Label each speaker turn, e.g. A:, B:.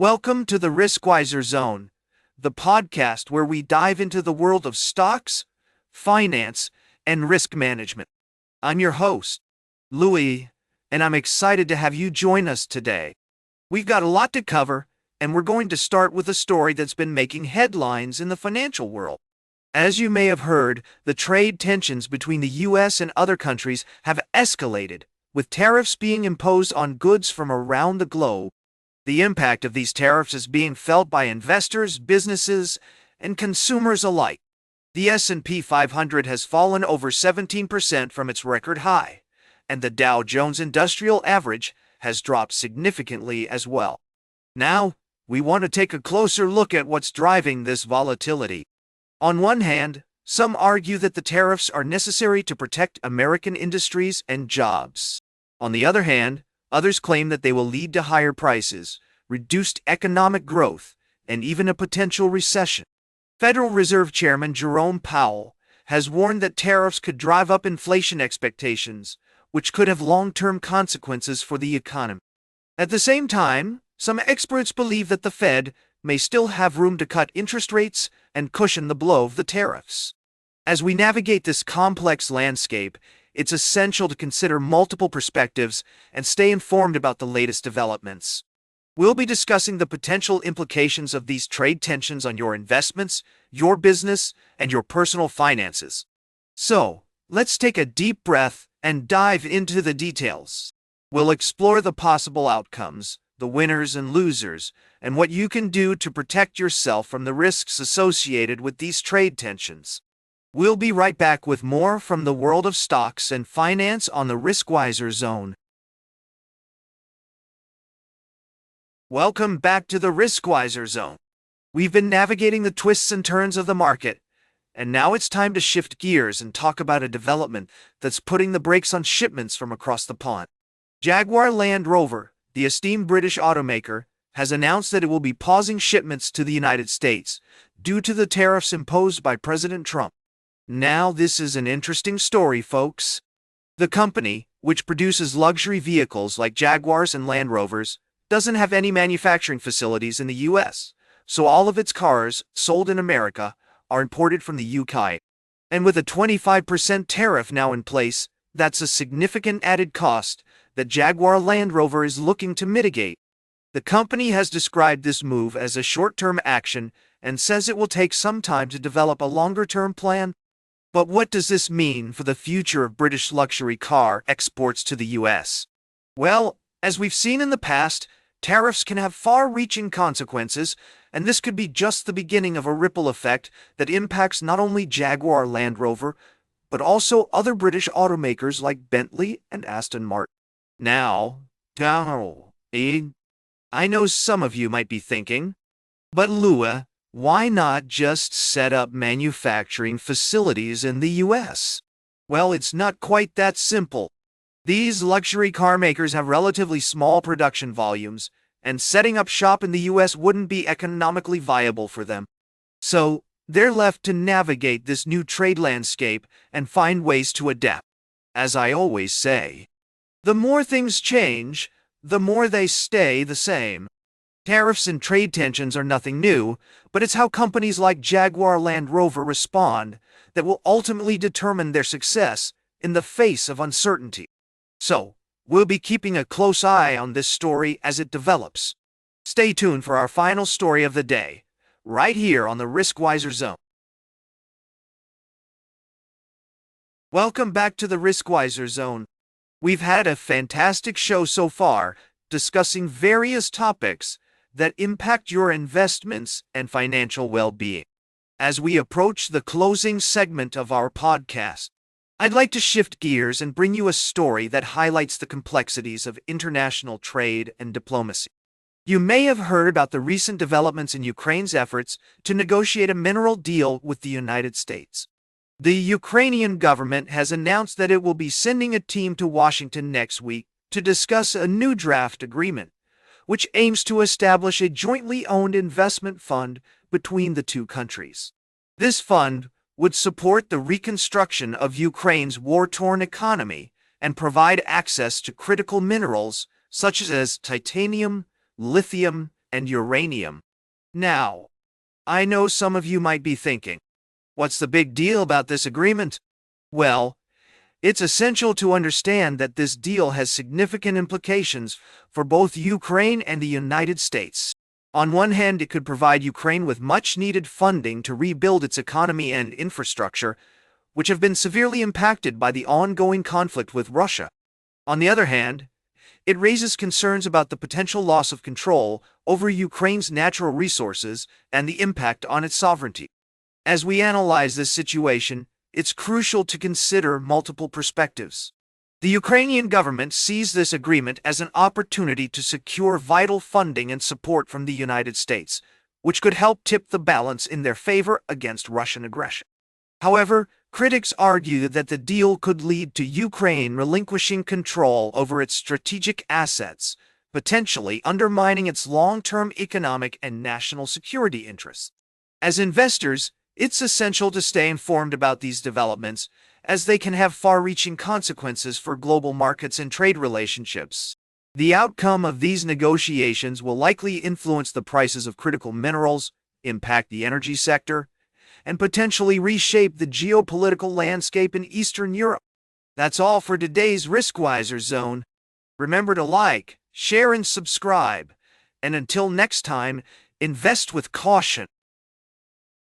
A: Welcome to the Riskwiser Zone, the podcast where we dive into the world of stocks, finance, and risk management. I'm your host, Louis, and I'm excited to have you join us today. We've got a lot to cover, and we're going to start with a story that's been making headlines in the financial world. As you may have heard, the trade tensions between the US and other countries have escalated, with tariffs being imposed on goods from around the globe. The impact of these tariffs is being felt by investors, businesses, and consumers alike. The S&P 500 has fallen over 17% from its record high, and the Dow Jones Industrial Average has dropped significantly as well. Now, we want to take a closer look at what's driving this volatility. On one hand, some argue that the tariffs are necessary to protect American industries and jobs. On the other hand, others claim that they will lead to higher prices, reduced economic growth, and even a potential recession. Federal Reserve Chairman Jerome Powell has warned that tariffs could drive up inflation expectations, which could have long-term consequences for the economy. At the same time, some experts believe that the Fed may still have room to cut interest rates and cushion the blow of the tariffs. As we navigate this complex landscape, it's essential to consider multiple perspectives and stay informed about the latest developments. We'll be discussing the potential implications of these trade tensions on your investments, your business, and your personal finances. So, let's take a deep breath and dive into the details. We'll explore the possible outcomes, the winners and losers, and what you can do to protect yourself from the risks associated with these trade tensions. We'll be right back with more from the world of stocks and finance on the Riskwiser Zone. Welcome back to the Riskwiser Zone. We've been navigating the twists and turns of the market, and now it's time to shift gears and talk about a development that's putting the brakes on shipments from across the pond. Jaguar Land Rover, the esteemed British automaker, has announced that it will be pausing shipments to the United States due to the tariffs imposed by President Trump. Now, this is an interesting story, folks. The company, which produces luxury vehicles like Jaguars and Land Rovers, doesn't have any manufacturing facilities in the US, so all of its cars sold in America are imported from the UK. And with a 25% tariff now in place, that's a significant added cost that Jaguar Land Rover is looking to mitigate. The company has described this move as a short-term action and says it will take some time to develop a longer-term plan. But what does this mean for the future of British luxury car exports to the US? Well, as we've seen in the past, tariffs can have far-reaching consequences, and this could be just the beginning of a ripple effect that impacts not only Jaguar Land Rover, but also other British automakers like Bentley and Aston Martin. Now, I know some of you might be thinking, but Louis, why not just set up manufacturing facilities in the US? Well, it's not quite that simple. These luxury car makers have relatively small production volumes, and setting up shop in the US wouldn't be economically viable for them. So, they're left to navigate this new trade landscape and find ways to adapt. As I always say, the more things change, the more they stay the same. Tariffs and trade tensions are nothing new, but it's how companies like Jaguar Land Rover respond that will ultimately determine their success in the face of uncertainty. So, we'll be keeping a close eye on this story as it develops. Stay tuned for our final story of the day, right here on the Riskwiser Zone. Welcome back to the Riskwiser Zone. We've had a fantastic show so far, discussing various topics that impact your investments and financial well-being. As we approach the closing segment of our podcast, I'd like to shift gears and bring you a story that highlights the complexities of international trade and diplomacy. You may have heard about the recent developments in Ukraine's efforts to negotiate a mineral deal with the United States. The Ukrainian government has announced that it will be sending a team to Washington next week to discuss a new draft agreement, which aims to establish a jointly owned investment fund between the two countries. This fund would support the reconstruction of Ukraine's war-torn economy and provide access to critical minerals such as titanium, lithium, and uranium. Now, I know some of you might be thinking, what's the big deal about this agreement? Well, it's essential to understand that this deal has significant implications for both Ukraine and the United States. On one hand, it could provide Ukraine with much-needed funding to rebuild its economy and infrastructure, which have been severely impacted by the ongoing conflict with Russia. On the other hand, it raises concerns about the potential loss of control over Ukraine's natural resources and the impact on its sovereignty. As we analyze this situation, it's crucial to consider multiple perspectives. The Ukrainian government sees this agreement as an opportunity to secure vital funding and support from the United States, which could help tip the balance in their favor against Russian aggression. However, critics argue that the deal could lead to Ukraine relinquishing control over its strategic assets, potentially undermining its long-term economic and national security interests. As investors, it's essential to stay informed about these developments, as they can have far-reaching consequences for global markets and trade relationships. The outcome of these negotiations will likely influence the prices of critical minerals, impact the energy sector, and potentially reshape the geopolitical landscape in Eastern Europe. That's all for today's Riskwiser Zone. Remember to like, share, and subscribe. And until next time, invest with caution.